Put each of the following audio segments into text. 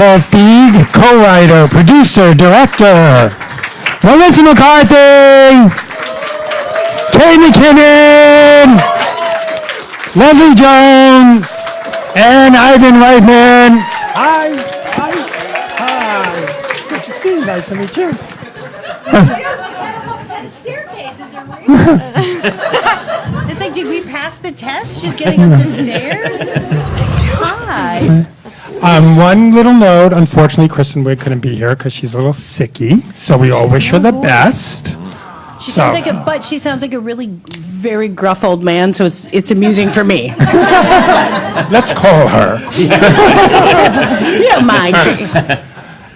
Paul Feig, co-writer, producer, director. Melissa McCarthy, Kate McKinnon, Leslie Jones, and Ivan Reitman. Hi. Good to see you. Nice to meet you. The staircases are real. It's like, did we pass the test? She's getting up the stairs? Hi. One little note, unfortunately, Kristen Wiig couldn't be here because she's a little sicky, so we all wish her the best. She sounds like a really very gruff old man, so it's amusing for me. Let's call her. You don't mind me.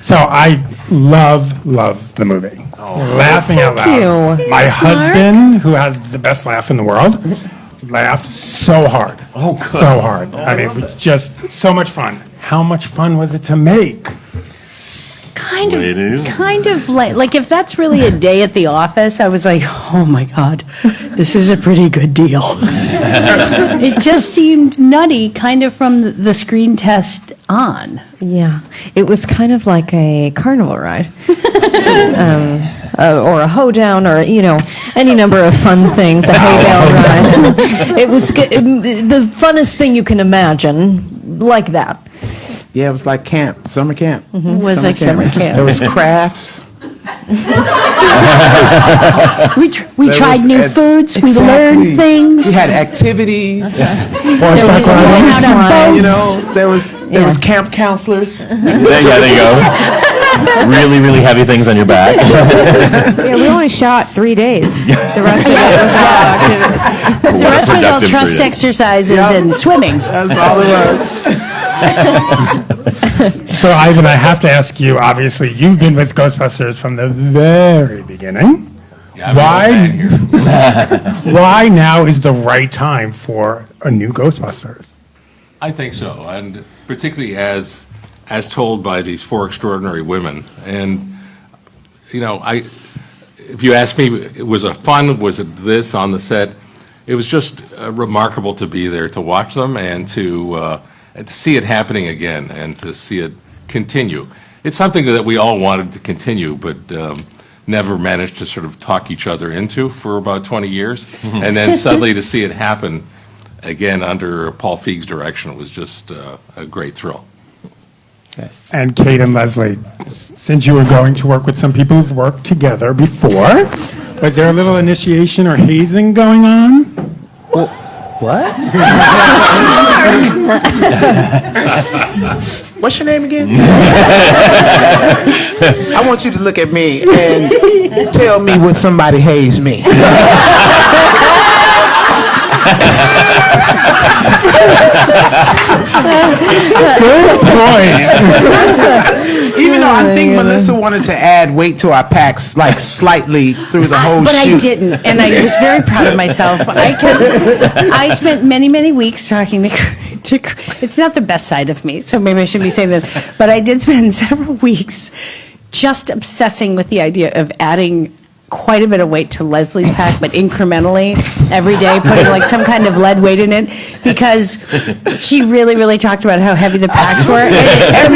So I love the movie. Laughing out loud. you. My husband, who has the best laugh in the world, laughed so hard. Oh, good. So hard. I mean, it was just so much fun. How much fun was it to make? Kind It is. of like if that's really a day at the office, I was like, oh my God, this is a pretty good deal. It just seemed nutty, kind of from the screen test on. Yeah, it was kind of like a carnival ride, or a hoedown, or any number of fun things. A hay bale ride. It was the funnest thing you can imagine, like that. Yeah, it was like camp, summer camp. It was like summer camp. There was crafts. We tried new foods. We learned things. We had activities. There was out on boats. There was camp counselors. There you go. Really, really heavy things on your back. Yeah, we only shot 3 days. The rest of it was activity. The rest was all Productive trust 3 days. exercises and swimming. That's all it was. So, Ivan, I have to ask you, obviously, you've been with Ghostbusters from the very beginning. Why now is the right time for a new Ghostbusters? I think so, and particularly as told by these four extraordinary women. And if you ask me, was it fun? Was it this on the set? It was just remarkable to be there, to watch them, and to see it happening again, and to see it continue. It's something that we all wanted to continue, but never managed to sort of talk each other into for about 20 years. And then suddenly to see it happen again under Paul Feig's direction was just a great thrill. Yes. And Kate and Leslie, since you were going to work with some people who've worked together before, was there a little initiation or hazing going on? What? What's your name again? I want you to look at me and tell me when somebody hazed me. Good point. Even though I think Melissa wanted to add weight to our packs, like slightly through the whole But shoot. I didn't, and I was very proud of myself. I spent many weeks talking to it's not the best side of me, so maybe I shouldn't be saying this, but I did spend several weeks just obsessing with the idea of adding quite a bit of weight to Leslie's pack, but incrementally every day, putting like some kind of lead weight in it, because she really talked about how heavy the packs were. And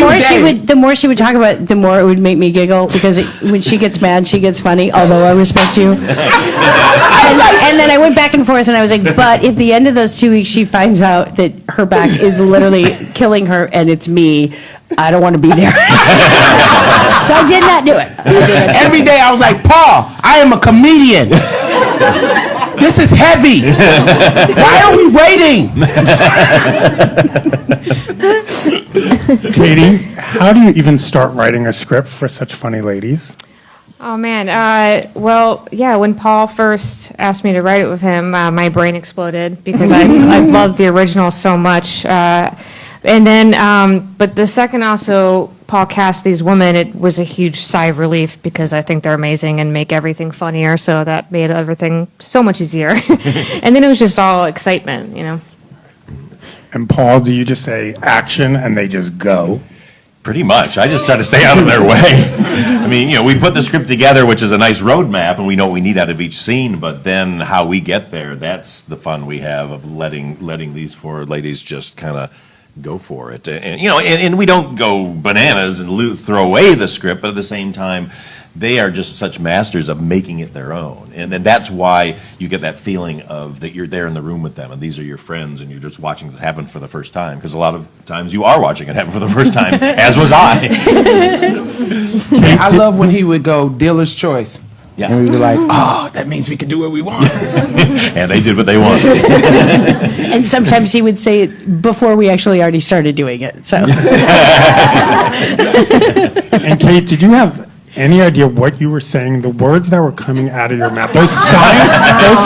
the more she would talk about it, the more it would make me giggle, because when she gets mad, she gets funny, although I respect you. And then I went back and forth, and I was like, but if the end of those 2 weeks she finds out that her back is literally killing her and it's me, I don't want to be there. So I did not do it. Every day I was like, Paul, I am a comedian. This is heavy. Why are we waiting? Katie, how do you even start writing a script for such funny ladies? Oh, man. Well, yeah, when Paul first asked me to write it with him, my brain exploded because I loved the original so much. And then, but the second also Paul cast these women, it was a huge sigh of relief because I think they're amazing and make everything funnier. So that made everything so much easier. And then it was just all excitement, And Paul, do you just say action and they just go? Pretty much. I just try to stay out of their way. I mean, we put the script together, which is a nice roadmap, and we know what we need out of each scene, but then how we get there, that's the fun we have of letting these four ladies just kind of go for it. And and we don't go bananas and throw away the script, but at the same time, they are just such masters of making it their own. And then that's why you get that feeling of that you're there in the room with them and these are your friends and you're just watching this happen for the first time. Because a lot of times you are watching it happen for the first time, as was I. I love when he would go dealer's choice. Yeah. And we'd be like, oh, that means we can do what we want. And they did what they wanted. And sometimes he would say it before we actually already started doing it, so. And Kate, did you have any idea what you were saying? The words that were coming out of your mouth, those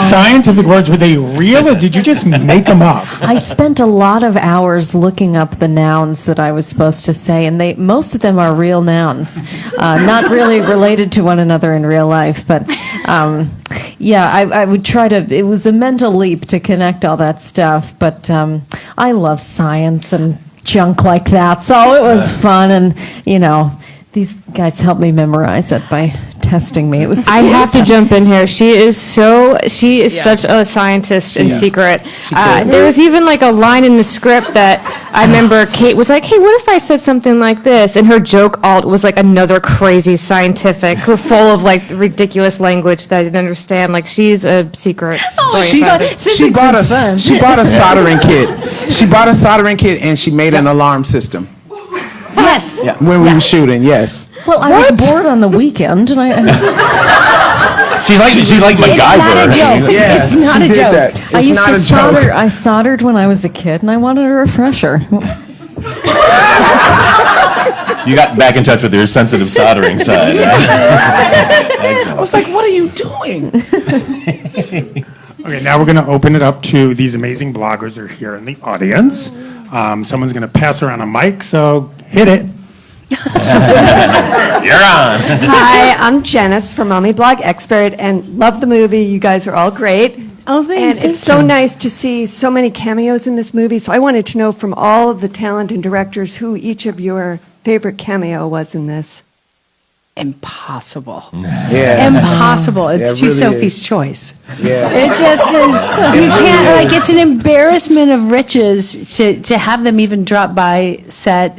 scientific words, were they real or did you just make them up? I spent a lot of hours looking up the nouns that I was supposed to say, and most of them are real nouns, not really related to one another in real life. But I would try to. It was a mental leap to connect all that stuff. But I love science and junk like that, so it was fun, and these guys helped me memorize it by testing me. It was. I have to jump in here. She is such a scientist in secret. There was even like a line in the script that I remember Kate was like, hey, what if I said something like this? And her joke alt was like another crazy scientific, full of like ridiculous language that I didn't understand. Like she's a secret. She bought a soldering kit. She bought a soldering kit and she made an alarm system. Yes. Yeah. When we were shooting, yes. Well, I was bored on the weekend, and She's like MacGyver. It's not a joke. Yeah, It's not a joke. That. I used not to a solder. joke. I soldered when I was a kid, and I wanted a refresher. You got back in touch with your sensitive soldering side. Right? I was like, what are you doing? Okay, now we're going to open it up to these amazing bloggers who are here in the audience. Someone's going to pass around a mic, so hit it. You're on. Hi, I'm Janice from Mommy Blog Expert and love the movie. You guys are all great. Oh, thanks. And it's so nice to see so many cameos in this movie. So I wanted to know from all of the talent and directors who each of your favorite cameo was in this. Impossible. Yeah. Impossible. It's it too really Sophie's is. choice. Yeah. It just is. You can't, it's an embarrassment of riches to have them even drop by set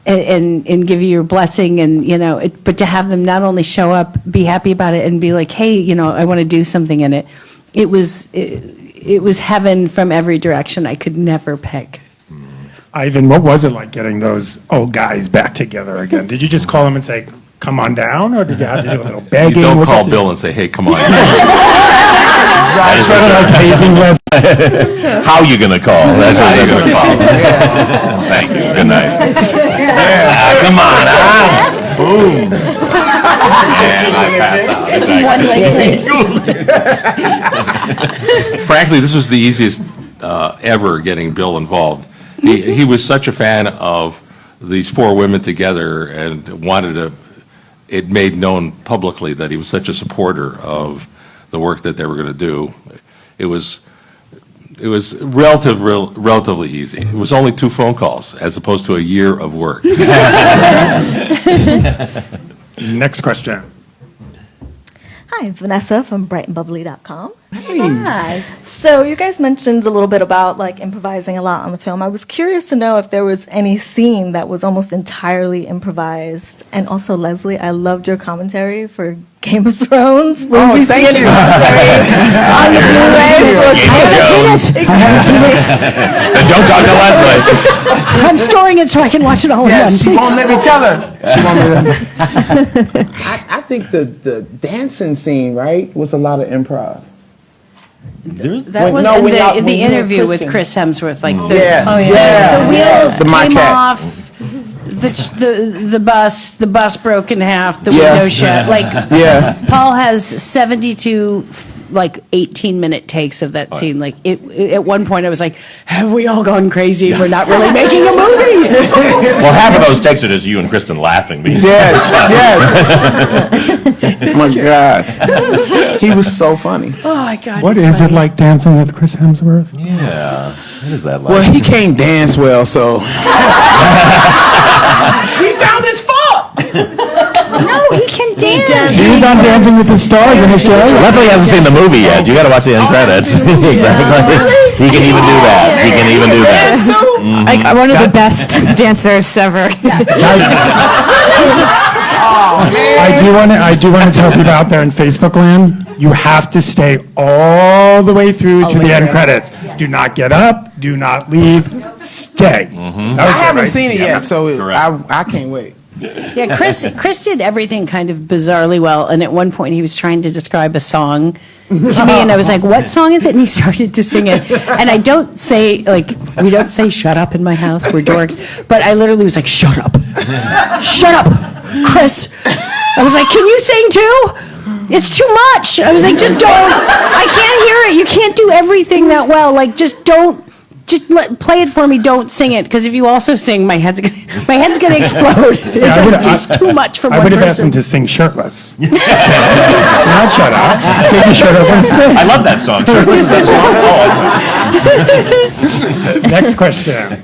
and give you your blessing and, but to have them not only show up, be happy about it and be like, hey, I want to do something in it. It was heaven from every direction. I could never pick. Ivan, what was it like getting those old guys back together again? Did you just call them and say, come on down, or did you have to do a little begging? You don't What call did- Bill and say, hey, come on. Sort of like hazing Wes. How you gonna call? That's how you're gonna call. Thank you. Good night. Come on, Boom. And I pass out. Exactly. Frankly, this was the easiest ever getting Bill involved. He was such a fan of these four women together and it made known publicly that he was such a supporter of the work that they were going to do. It was relatively easy. It was only 2 phone calls as opposed to a year of work. Next question. Hi, Vanessa from brightandbubbly.com. Hi. So you guys mentioned a little bit about like improvising a lot on the film. I was curious to know if there was any scene that was almost entirely improvised. And also, Leslie, I loved your commentary for Game of Thrones. When we see any commentary on the Blu-ray. Then don't talk to Leslie. I'm storing it so I can watch it all in one. Yes, she Please. won't let me tell her. She won't let me. I think the dancing scene, right, was a lot of improv. That was when in y'all- the when you and interview with Kristen- Chris Hemsworth. Like the wheels The came maquette. off. The bus broke in half. The Yeah. window shut. Like Yeah. Paul has 72 like 18-minute takes of that scene. Like at one point I was like, have we all gone crazy? We're not really making a movie. Well, half of those takes are just you and Kristen laughing. Because Yes. Oh my God. He was so funny. Oh my God. What it's is it funny. like dancing with Chris Hemsworth? Yeah. What is that like? Well, he can't dance well, so. He found his fault. No, he can dance. He was on Dancing with the Stars in Australia. Leslie hasn't seen the movie yet. You got to watch the end credits. Exactly. He can even do that. He can even do that. Like one of the best dancers ever. I do want to tell people out there in Facebook land, you have to stay all the way through to the end credits. Do not get up. Do not leave. Stay. I haven't seen it yet, so I can't wait. Yeah, Chris did everything kind of bizarrely well, and at one point he was trying to describe a song to me, and I was like, "What song is it?" And he started to sing it, and I don't say we don't say "shut up" in my house. We're dorks, but I literally was like, "Shut up, shut up, Chris." I was like, "Can you sing too? It's too much." I was like, "Just don't. I can't hear it. You can't do everything that well. Like, just don't." Just play it for me. Don't sing it, because if you also sing, my head's gonna explode. It's too much for one I would have asked person. him to sing shirtless. Not shut up. Take your shirt off and sing. I love that song. Next question.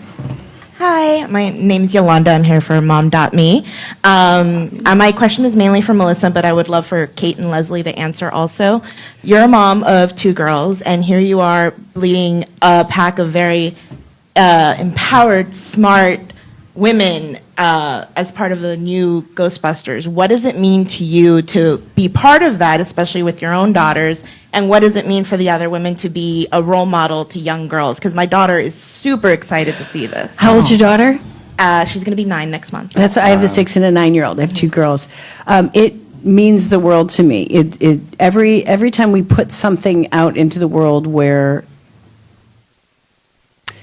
Hi, my name's Yolanda. I'm here for Mom.me. My question is mainly for Melissa, but I would love for Kate and Leslie to answer also. You're a mom of 2 girls, and here you are leading a pack of very empowered, smart women as part of the new Ghostbusters. What does it mean to you to be part of that, especially with your own daughters? And what does it mean for the other women to be a role model to young girls? Because my daughter is super excited to see this. How old's your daughter? She's going to be 9 next month. I have a 6 and a 9-year-old. I have 2 girls. It means the world to me. Every time we put something out into the world where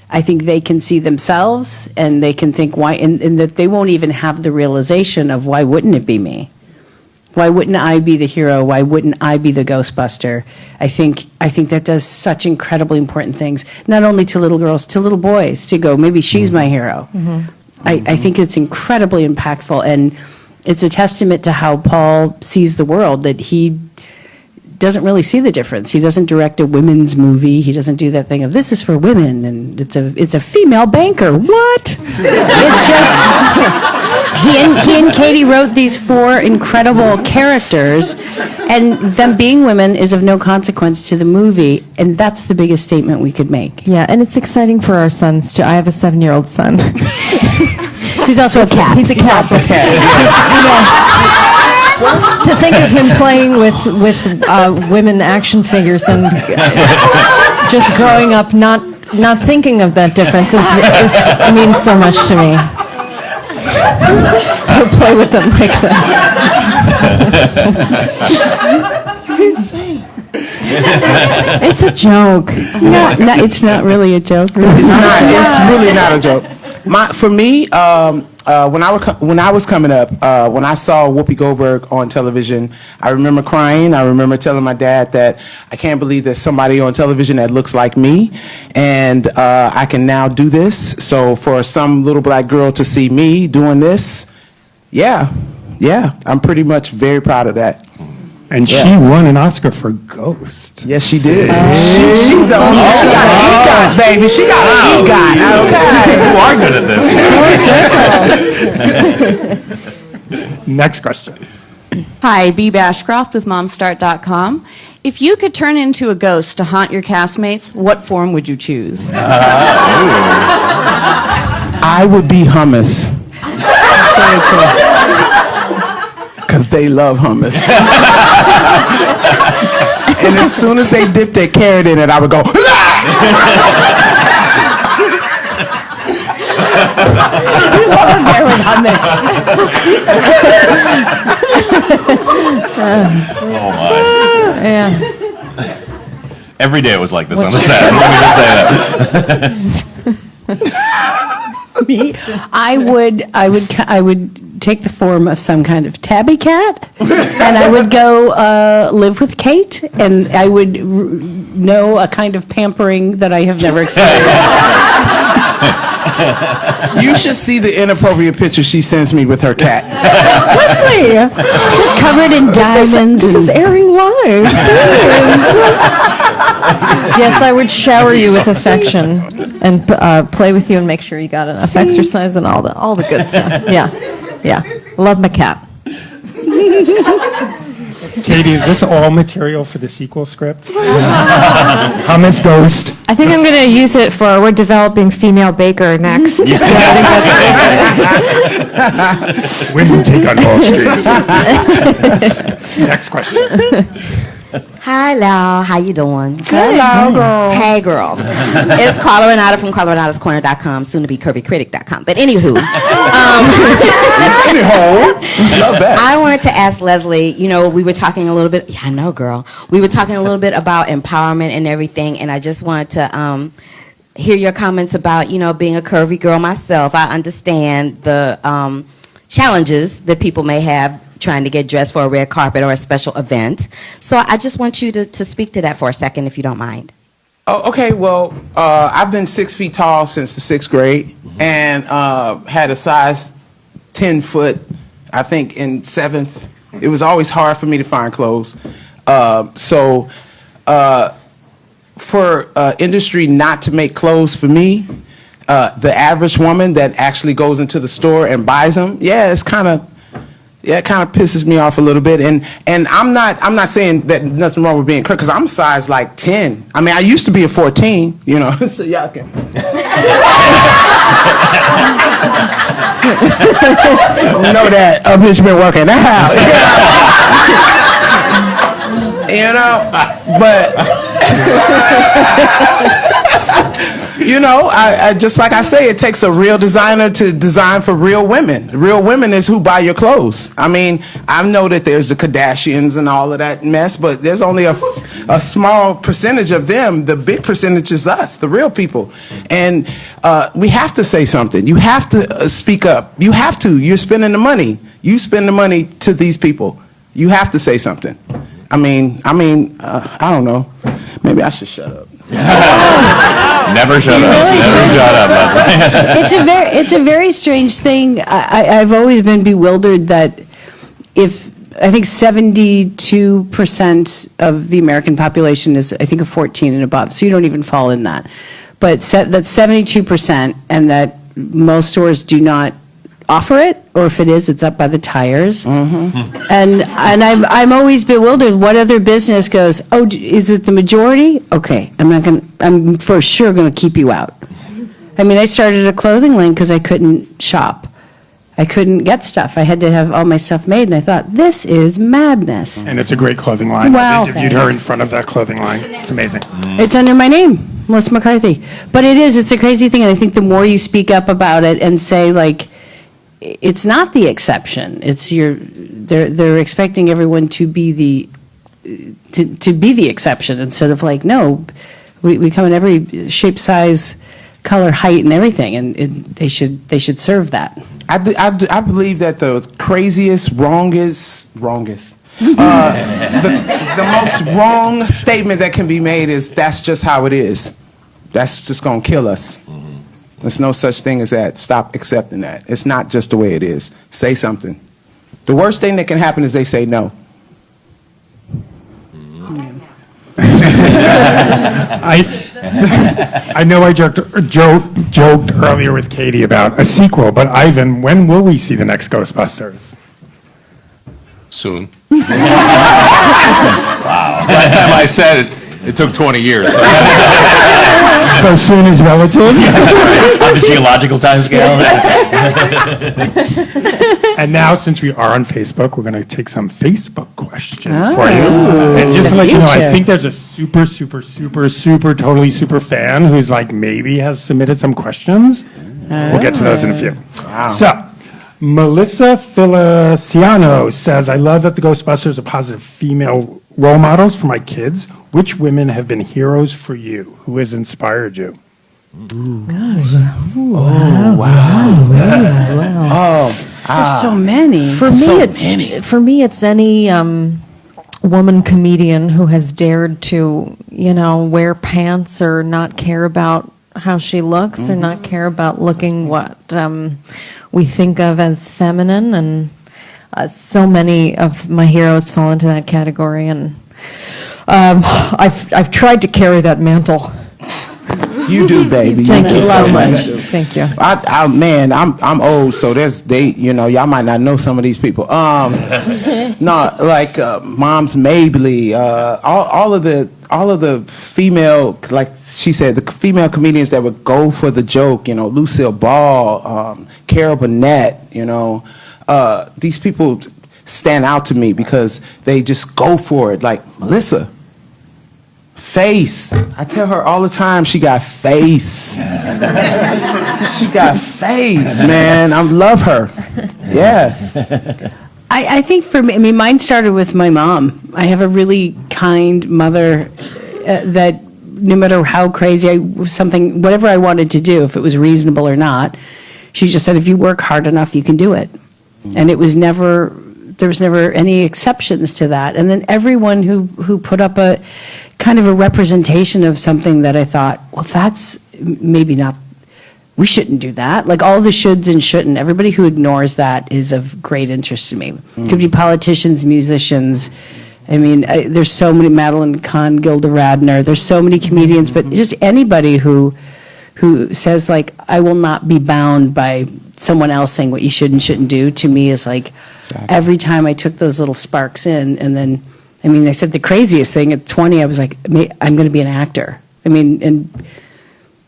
I think they can see themselves and they can think why, and that they won't even have the realization of why wouldn't it be me? Why wouldn't I be the hero? Why wouldn't I be the Ghostbuster? I think that does such incredibly important things, not only to little girls, to little boys, to go, maybe she's my hero. I think it's incredibly impactful, and it's a testament to how Paul sees the world, that he doesn't really see the difference. He doesn't direct a women's movie. He doesn't do that thing of, this is for women, and it's a female banker. What? It's just... He and Katie wrote these 4 incredible characters, and them being women is of no consequence to the movie, and that's the biggest statement we could make. Yeah, and it's exciting for our sons too. I have a 7-year-old son. Who's also a cat. He's a cat. To think of him playing with women action figures and just growing up not thinking of that difference means so much to me. He'll play with them like this. It's a joke. No, it's not really a joke. It's really not a joke. For me, when I was coming up, when I saw Whoopi Goldberg on television, I remember crying. I remember telling my dad that I can't believe there's somebody on television that looks like me, and I can now do this. So for some little black girl to see me doing this, yeah, I'm pretty much very proud of that. And she won an Oscar for Ghost. Yes, she did. She's the only. She got baby. She got what he got. Okay. You are good at this. Next question. Hi, B. Bashcroft with MomStart.com. If you could turn into a ghost to haunt your castmates, what form would you choose? I would be hummus. Because they love hummus. And as soon as they dip their carrot in it, I would go, You love a bear with hummus. Oh my. Yeah. Every day it was like this on the set. Let me just say that. Me, I would take the form of some kind of tabby cat, and I would go live with Kate, and I would know a kind of pampering that I have never experienced. you should see the inappropriate picture she sends me with her cat. Leslie, just covered in diamonds. This is airing live. Yes, I would shower you with affection and play with you and make sure you got enough exercise and all the good stuff. Yeah. Love my cat. Katie, is this all material for the sequel script? Hummus Ghost. I think I'm going to use it for we're developing female baker next. Women take on Wall Street. Next question. Hello, how you doing? Hello, girl. Hey, girl. It's Carla Renata from CarlaRenata'sCorner.com, soon to be CurvyCritic.com. But anywho, Love that. I wanted to ask Leslie, we were talking a little bit, yeah, I know, girl. We were talking a little bit about empowerment and everything, and I just wanted to hear your comments about, being a curvy girl myself. I understand the challenges that people may have trying to get dressed for a red carpet or a special event. So I just want you to speak to that for a second, if you don't mind. Oh, okay. Well, I've been 6 feet tall since the 6th grade, and had a size 10 foot, I think, in 7th. It was always hard for me to find clothes. So for industry not to make clothes for me, the average woman that actually goes into the store and buys them, it kind of pisses me off a little bit. And I'm not saying that nothing wrong with being curvy, because I'm size like 10. I mean, I used to be a 14, so y'all can. know that a bitch been working out. But I just like I say, it takes a real designer to design for real women. Real women is who buy your clothes. I mean, I know that there's the Kardashians and all of that mess, but there's only a small percentage of them. The big percentage is us, the real people. And we have to say something. You have to speak up. You have to. You're spending the money. You spend the money to these people. You have to say something. I don't know. Maybe I should shut up. Never shut up. Never shut up. It's a very strange thing. I've always been bewildered that I think 72% of the American population is, I think, a 14 and above, so you don't even fall in that. But that's 72%, and that most stores do not offer it, or if it is, it's up by the tires. Mm-hmm. And I'm always bewildered. What other business goes, oh, is it the majority? Okay, I'm for sure going to keep you out. I mean, I started a clothing line because I couldn't shop. I couldn't get stuff. I had to have all my stuff made, and I thought, this is madness. And it's a great clothing line. Wow, I interviewed her in front of that clothing line. It's amazing. It's under my name, Melissa McCarthy. But it's a crazy thing, and I think the more you speak up about it and say, like, it's not the exception. It's they're expecting everyone to be the exception instead of like, no, we come in every shape, size, color, height, and everything, and they should serve that. I believe that the craziest, wrongest, the most wrong statement that can be made is, that's just how it is. That's just gonna kill us. There's no such thing as that. Stop accepting that. It's not just the way it is. Say something. The worst thing that can happen is they say no. I know I joked earlier with Katie about a sequel, but Ivan, when will we see the next Ghostbusters? Soon. Wow. Last time I said it took 20 years. So soon is relative? On the geological time scale. And now, since we are on Facebook, we're going to take some Facebook questions for you. And just to let you know, I think there's a super, totally super fan who's like maybe has submitted some questions. We'll get to those in a few. Wow. So, Melissa Feliciano says, I love that the Ghostbusters are positive female role models for my kids. Which women have been heroes for you? Who has inspired you? There's so many. For me, it's any woman comedian who has dared to, wear pants or not care about how she looks or not care about looking what we think of as feminine, and so many of my heroes fall into that category, and I've tried to carry that mantle. You do, baby. Thank you so much. Thank you. Man, I'm old, so y'all might not know some of these people. No, like Moms Mabley, all of the female, like she said, the female comedians that would go for the joke. Lucille Ball, Carol Burnett. These people stand out to me because they just go for it. Like Melissa. Face. I tell her all the time she got face. She got face, man. I love her. Yeah. I think for me, mine started with my mom. I have a really kind mother that no matter how crazy whatever I wanted to do, if it was reasonable or not, she just said, if you work hard enough, you can do it. And there was never any exceptions to that. And then everyone who put up a kind of a representation of something that I thought, well, that's maybe not, we shouldn't do that. Like all the shoulds and shouldn't. Everybody who ignores that is of great interest to me. Could be politicians, musicians. I mean, there's so many, Madeline Kahn, Gilda Radner, there's so many comedians, but just anybody who says like, I will not be bound by someone else saying what you should and shouldn't do, to me is like, every time I took those little sparks in, and then, I said the craziest thing at 20, I was like, I'm going to be an actor. And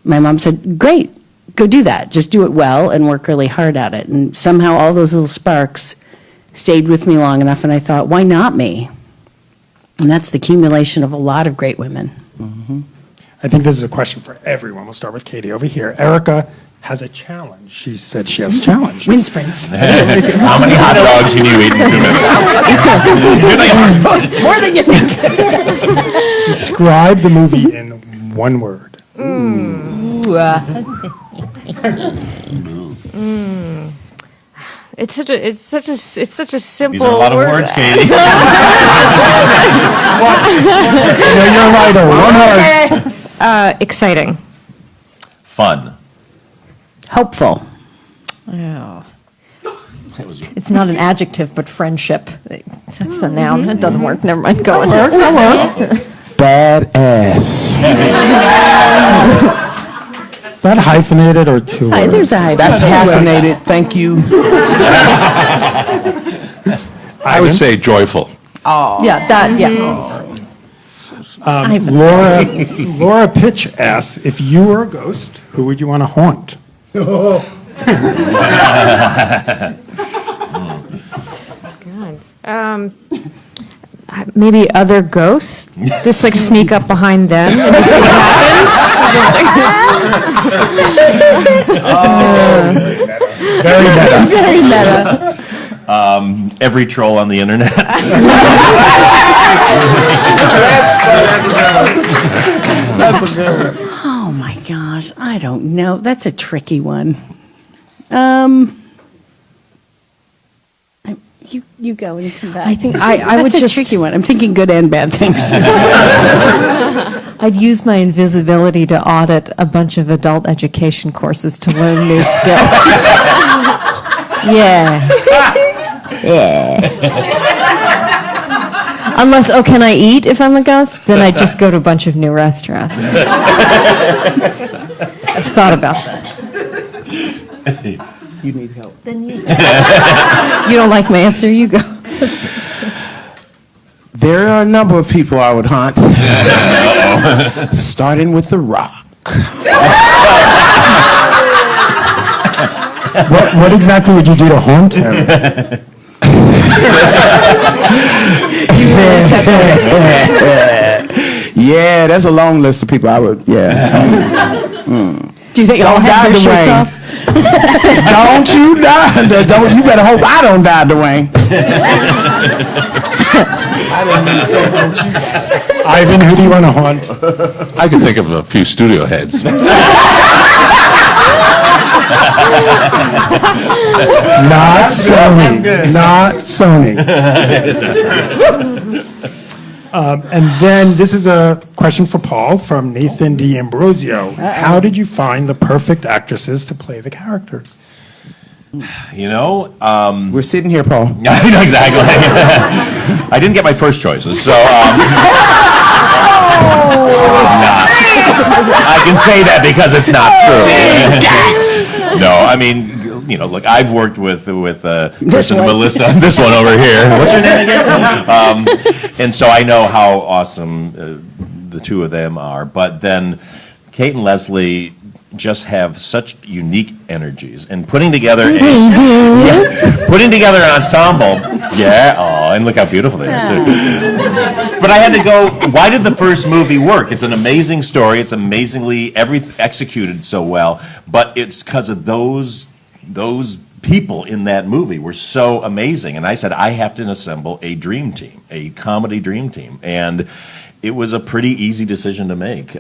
my mom said, great, go do that. Just do it well and work really hard at it. And somehow all those little sparks stayed with me long enough, and I thought, why not me? And that's the accumulation of a lot of great women. Mm-hmm. I think this is a question for everyone. We'll start with Katie over here. Erica has a challenge. She said she has a challenge. Wind sprints. How many hot dogs can you eat in 2 minutes? More than you think. Describe the movie in one word. It's such a simple. These are a lot of word. words, Katie. You're right. One word. Exciting. Fun. Hopeful. Oh. It's not an adjective, but friendship. That's the noun. It doesn't work. Never mind. Go on. Badass. Is that hyphenated or two Hi, words? there's a hyphen. That's hyphenated. Thank you. I would say joyful. Yeah, that, yeah. Laura Pitch asks, if you were a ghost, who would you want to haunt? God. Maybe other ghosts. Just like sneak up behind them and just see what happens. Very meta. Very meta. Every troll on the internet. That's a good one. Oh my gosh, I don't know. That's a tricky one. You go and you come back. I think I would That's a just tricky one. I'm thinking good and bad things. I'd use my invisibility to audit a bunch of adult education courses to learn new skills. Yeah. Unless, can I eat if I'm a ghost? Then I just go to a bunch of new restaurants. I've thought about that. You need help. Then you. You don't like my answer? You go. There are a number of people I would haunt. Starting with The Rock. What exactly would you do to haunt him? Yeah, that's a long list of people I would, Do you think I'll have their shirts off? Don't you die. You better hope I don't die, Dwayne. I didn't mean to say don't you die. Ivan, who do you want to haunt? I can think of a few studio heads. Not Sony. Not Sony. And then this is a question for Paul from Nathan D. Ambrosio. How did you find the perfect actresses to play the characters? We're sitting here, Paul. I know exactly. I didn't get my first choices, so. I can say that because it's not true. No, I mean, look, I've worked with Chris and Melissa, this one over here. What's your name again? And so I know how awesome the two of them are. But then Kate and Leslie just have such unique energies, and putting together an ensemble. Yeah, oh, and look how beautiful they are too. But I had to go, why did the first movie work? It's an amazing story. It's amazingly executed so well, but it's because of those people in that movie were so amazing. And I said, I have to assemble a dream team, a comedy dream team. And it was a pretty easy decision to make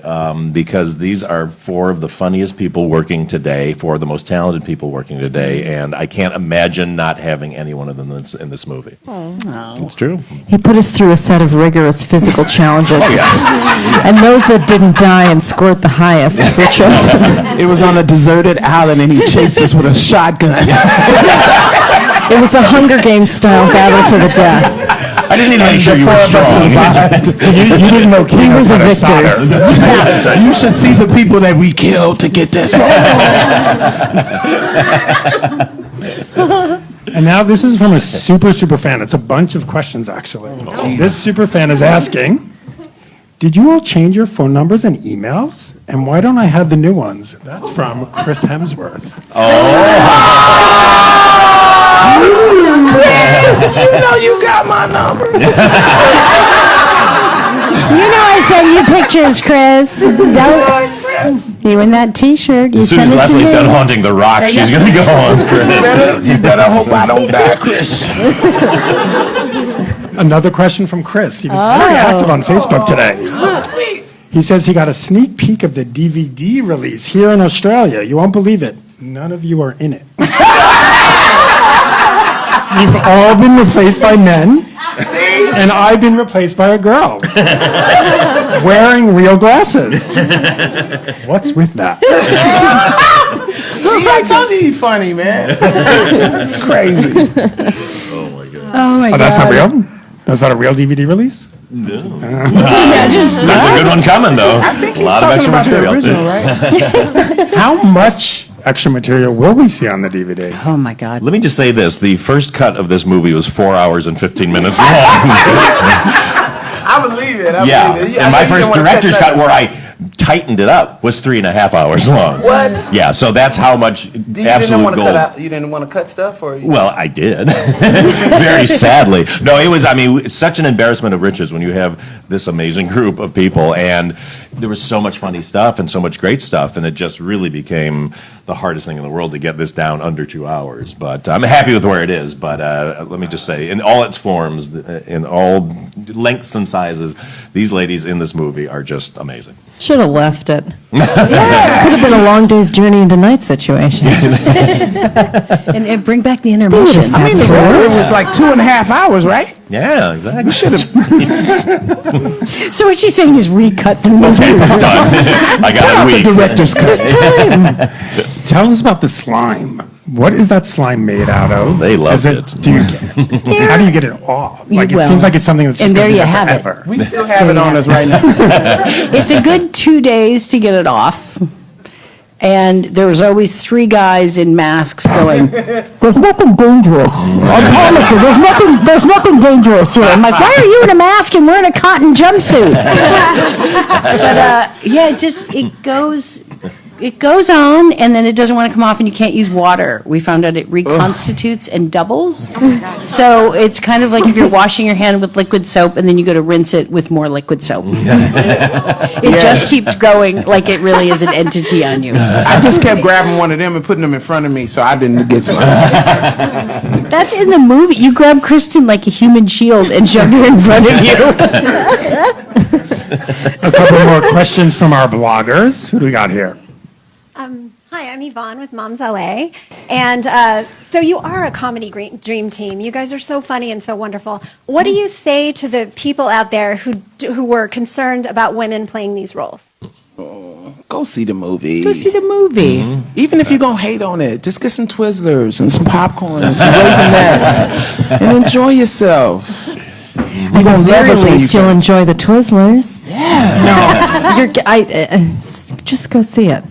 because these are four of the funniest people working today, four of the most talented people working today, and I can't imagine not having any one of them in this movie. It's true. He put us through a set of rigorous physical challenges. Oh, yeah. And those that didn't die and scored the highest were chosen. It was on a deserted island, and he chased us with a shotgun. It was a Hunger Games style battle to the death. I didn't even make sure you were strong. You didn't know King was the victors. You should see the people that we killed to get this. And now this is from a super fan. It's a bunch of questions, actually. This super fan is asking, did you all change your phone numbers and emails? And why don't I have the new ones? That's from Chris Hemsworth. Chris, you know you got my number. You know I sent you pictures, Chris. Don't. You in that T-shirt. As soon as Leslie's done haunting the rock, she's going to go on, Chris. You better hope I don't die, Chris. Another question from Chris. He was very active on Facebook today. He says he got a sneak peek of the DVD release here in Australia. You won't believe it. None of you are in it. You've all been replaced by men, and I've been replaced by a girl wearing real glasses. What's with that? I told you he's funny, man. Crazy. Oh my God. Oh my God. Oh, that's not real? That's not a real DVD release? No. There's a good one coming, though. I think he's a lot of talking extra about the material. original, right? How much extra material will we see on the DVD? Oh my God. Let me just say this. The first cut of this movie was 4 hours and 15 minutes long. I believe it. I believe it. And my first director's cut where I tightened it up was 3.5 hours long. What? Yeah, so that's how much absolute gold. You didn't want to cut stuff, or Well, I did. Very sadly. No, it's such an embarrassment of riches when you have this amazing group of people, and there was so much funny stuff and so much great stuff, and it just really became the hardest thing in the world to get this down under 2 hours. But I'm happy with where it is, but let me just say, in all its forms, in all lengths and sizes, these ladies in this movie are just amazing. Should have left it. Yeah. Could have been a long day's journey into night situation. And bring back the intermission. I mean, it was like 2.5 hours, right? Yeah, exactly. We should have. So what she's saying is recut the movie. I got a week. The director's cut. There's time. Tell us about the slime. What is that slime made out of? They love Is it. How do you get it off? Like, it Well, seems like it's something that's just and there going to you be have there it. forever. We still have it on us right now. It's a good 2 days to get it off. And there was always 3 guys in masks going, there's nothing dangerous. I promise you, there's nothing dangerous here. I'm like, why are you in a mask and wearing a cotton jumpsuit? But yeah, it goes on, and then it doesn't want to come off, and you can't use water. We found out it reconstitutes and doubles. So it's kind of like if you're washing your hand with liquid soap, and then you go to rinse it with more liquid soap. It just keeps growing like it really is an entity on you. I just kept grabbing one of them and putting them in front of me, so I didn't get some. That's in the movie. You grab Kristen like a human shield and shoved her in front of you. A couple more questions from our bloggers. Who do we got here? Hi, I'm Yvonne with Moms LA. And so you are a comedy dream team. You guys are so funny and so wonderful. What do you say to the people out there who were concerned about women playing these roles? Go see the movie. Go see the movie. Mm-hmm. Even if you're going to hate on it, just get some Twizzlers and some popcorn and some Raisinets and enjoy yourself. At the very least, you'll enjoy the Twizzlers. Just go see it.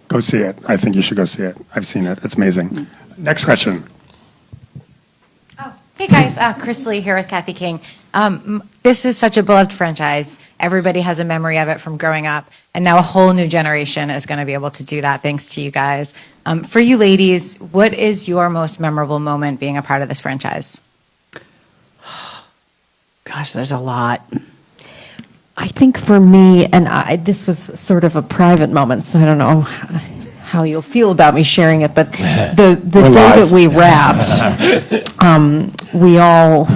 Go see it. I think you should go see it. I've seen it. It's amazing. Next question. Hey guys, Chris Lee here with Kathy King. This is such a beloved franchise. Everybody has a memory of it from growing up, and now a whole new generation is going to be able to do that thanks to you guys. For you ladies, what is your most memorable moment being a part of this franchise? Gosh, there's a lot. I think for me, and this was sort of a private moment, so I don't know how you'll feel about me sharing it, but the day that we wrapped, we all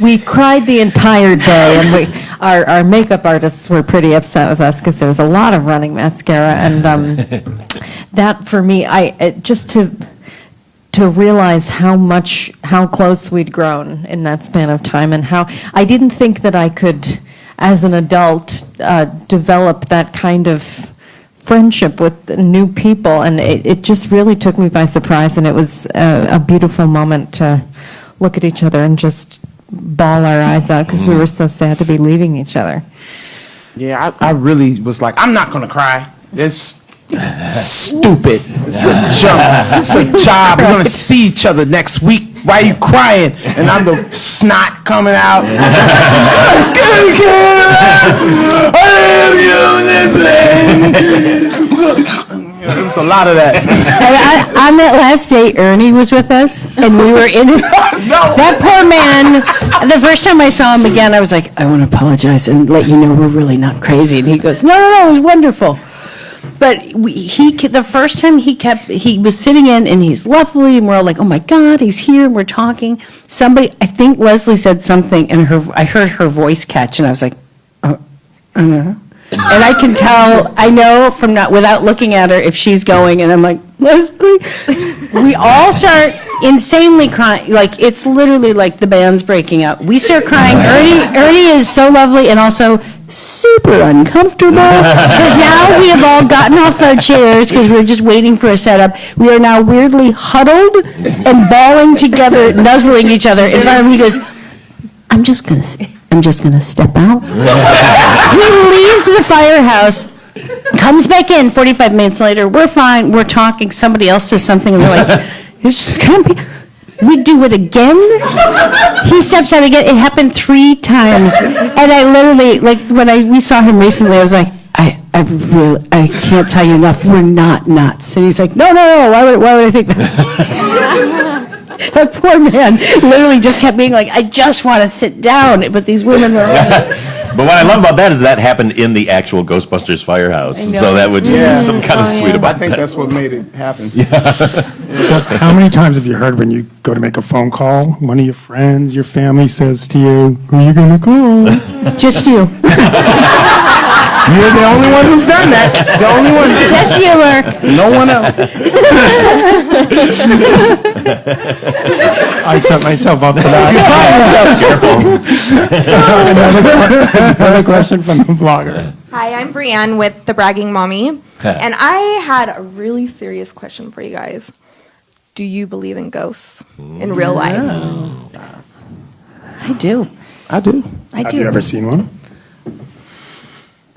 we cried the entire day, and our makeup artists were pretty upset with us because there was a lot of running mascara, and that for me, just to realize how close we'd grown in that span of time, and how I didn't think that I could, as an adult, develop that kind of friendship with new people, and it just really took me by surprise, and it was a beautiful moment to look at each other and just bawl our eyes out because we were so sad to be leaving each other. Yeah, I really was like, I'm not going to cry. It's stupid. It's a job. It's a job. We're going to see each other next week. Why are you crying? And I'm the snot coming out. It was a lot of that. On that last day, Ernie was with us, and we were in that poor man. The first time I saw him again, I was like, I want to apologize and let you know we're really not crazy. And he goes, no, it was wonderful. But the first time he was sitting in, and he's lovely, and we're all like, oh my God, he's here, and we're talking. I think Leslie said something, and I heard her voice catch, and I was like, and I can tell, I know without looking at her if she's going, and I'm like, Leslie. We all start insanely crying. Like, it's literally like the band's breaking up. We start crying. Ernie is so lovely and also super uncomfortable because now we have all gotten off our chairs because we were just waiting for a setup. We are now weirdly huddled and bawling together, nuzzling each other. In front of me, he goes, I'm just gonna step out. He leaves the firehouse, comes back in 45 minutes later. We're fine. We're talking. Somebody else says something, and we're like, it's just gonna be. We do it again. He steps out again. It happened 3 times, and I literally, like, when we saw him recently, I was like, I can't tell you enough. We're not nuts. And he's like, no. Why would I think that? That poor man literally just kept being like, I just want to sit down, but these women were But what I love about that is that happened in the actual Ghostbusters firehouse. So that was some kind of sweet about I think that. that's what made it happen. So how many times have you heard when you go to make a phone call, one of your friends, your family says to you, who are you going to call? just you. You're the only one who's done that. The only one. Just you, Mark. No one else. I set myself up for that. Another question from the blogger. Hi, I'm Brienne with The Bragging Mommy, and I had a really serious question for you guys. Do you believe in ghosts in real life? I do. Have you ever seen one?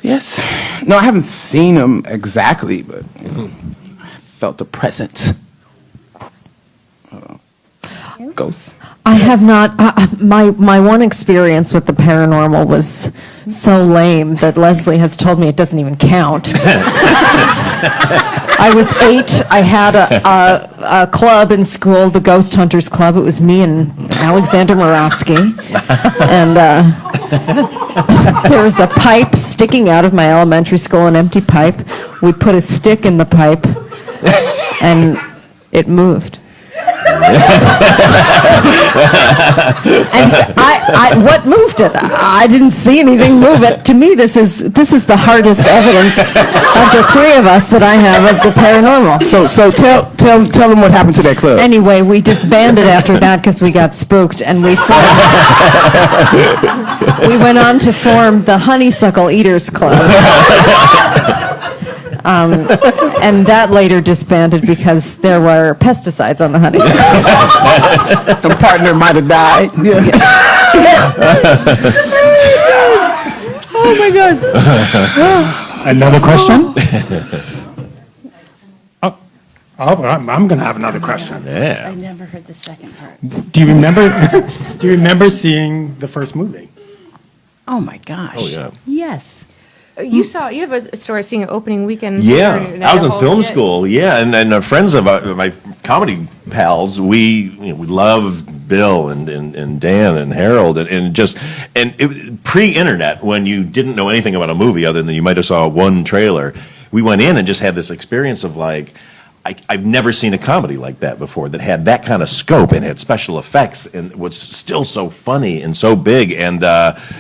Yes. No, I haven't seen them exactly, but I felt the presence. Ghosts. I have not. My one experience with the paranormal was so lame that Leslie has told me it doesn't even count. I was 8. I had a club in school, the Ghost Hunters Club. It was me and Alexander Moravsky. And there was a pipe sticking out of my elementary school, an empty pipe. We put a stick in the pipe, and it moved. And what moved it? I didn't see anything move it. To me, this is the hardest evidence of the 3 of us that I have of the paranormal. So tell them what happened to that club. Anyway, we disbanded after that because we got spooked, and we went on to form the Honeysuckle Eaters Club. And that later disbanded because there were pesticides on the honeysuckle. The partner might have died. Yeah. Oh my God. Another question? I'm going to have another question. Yeah. I never heard the second part. Do you remember seeing the first movie? Oh my gosh. Oh, yeah. Yes. You have a story seeing an opening weekend. Yeah, that I was in whole film bit. school. Yeah, and friends of my comedy pals, we love Bill and Dan and Harold and it, pre-internet, when you didn't know anything about a movie other than you might have saw one trailer, we went in and just had this experience of like, I've never seen a comedy like that before that had that kind of scope and had special effects and was still so funny and so big, and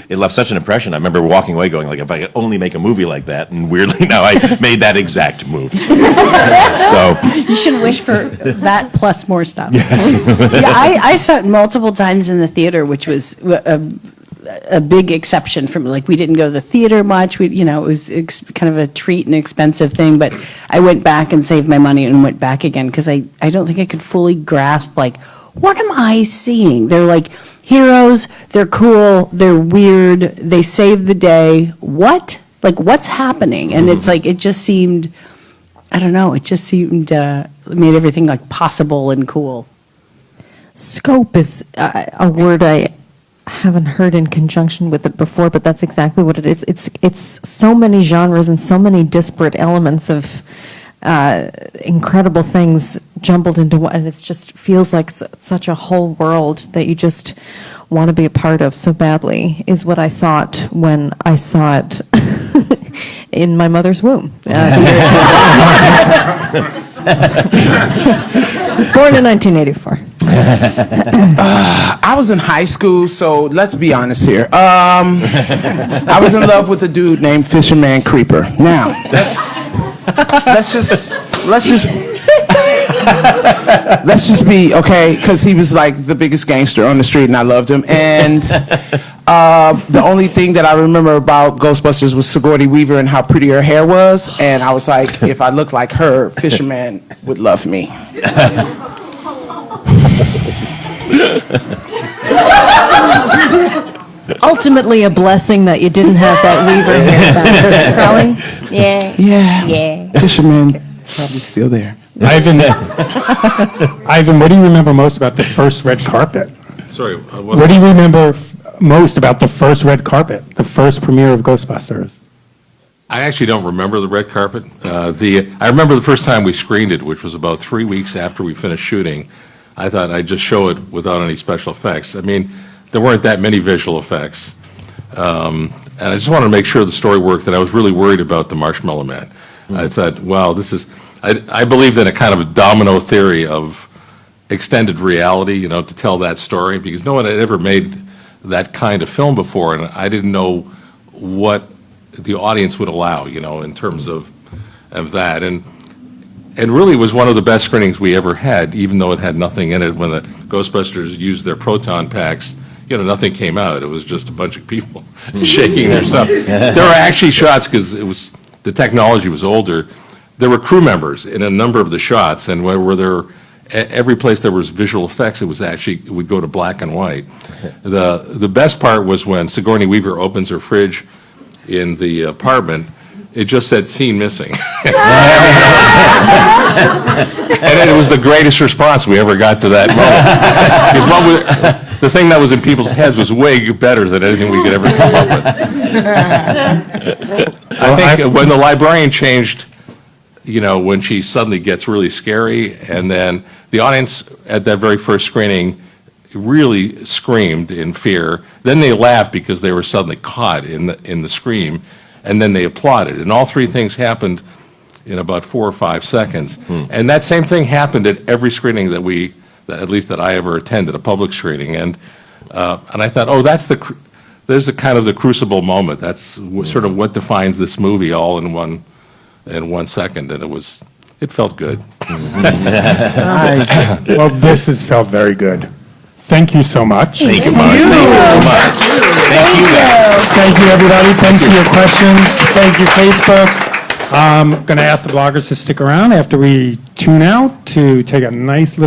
it left such an impression. I remember walking away going like, if I could only make a movie like that, and weirdly now I made that exact movie. So You should wish for that plus more stuff. yes. Yeah, I saw it multiple times in the theater, which was a big exception from, like, we didn't go to the theater much. It was kind of a treat and expensive thing, but I went back and saved my money and went back again because I don't think I could fully grasp, like, what am I seeing? They're like heroes, they're cool, they're weird, they save the day. What? Like, what's happening? And it's like, it just seemed, I don't know, it just seemed, made everything like possible and cool. Scope is a word I haven't heard in conjunction with it before, but that's exactly what it is. It's so many genres and so many disparate elements of incredible things jumbled into one, and it just feels like such a whole world that you just want to be a part of so badly, is what I thought when I saw it in my mother's womb. Born in 1984. I was in high school, so let's be honest here. I was in love with a dude named Fisherman Creeper. Now, let's just be okay, because he was like the biggest gangster on the street, and I loved him. And the only thing that I remember about Ghostbusters was Sigourney Weaver and how pretty her hair was. And I was like, if I looked like her, Fisherman would love me. Ultimately, a blessing that you didn't have that Weaver hair back. Crowley? Yeah. Yeah. Fisherman probably still there. Ivan, what do you remember most about the first red carpet? Sorry, What do you remember most about the first red carpet, the first premiere of Ghostbusters? I actually don't remember the red carpet. I remember the first time we screened it, which was about 3 weeks after we finished shooting. I thought I'd just show it without any special effects. I mean, there weren't that many visual effects. And I just wanted to make sure the story worked, and I was really worried about the Marshmallow Man. I thought, wow, I believed in a kind of a domino theory of extended reality, to tell that story, because no one had ever made that kind of film before, and I didn't know what the audience would allow, in terms of that. And really it was one of the best screenings we ever had, even though it had nothing in it. When the Ghostbusters used their proton packs, nothing came out. It was just a bunch of people shaking their stuff. There were actually shots, because the technology was older. There were crew members in a number of the shots, and every place there was visual effects, it would go to black and white. The best part was when Sigourney Weaver opens her fridge in the apartment. It just said "scene missing," and it was the greatest response we ever got to that moment. Because the thing that was in people's heads was way better than anything we could ever come up with. I think when the librarian changed, when she suddenly gets really scary, and then the audience at that very first screening really screamed in fear. Then they laughed because they were suddenly caught in the scream, and then they applauded. And all three things happened in about 4 or 5 seconds. And that same thing happened at every screening at least that I ever attended, a public screening. And I thought, there's the kind of the crucible moment. That's sort of what defines this movie all in 1 second, and it felt good. Nice. Well, this has felt very good. Thank you so much. Thank you, Mark. Thank you so much. Thank you. Thank you, everybody. Thanks for your questions. Thank you, Facebook. I'm going to ask the bloggers to stick around after we tune out to take a nice little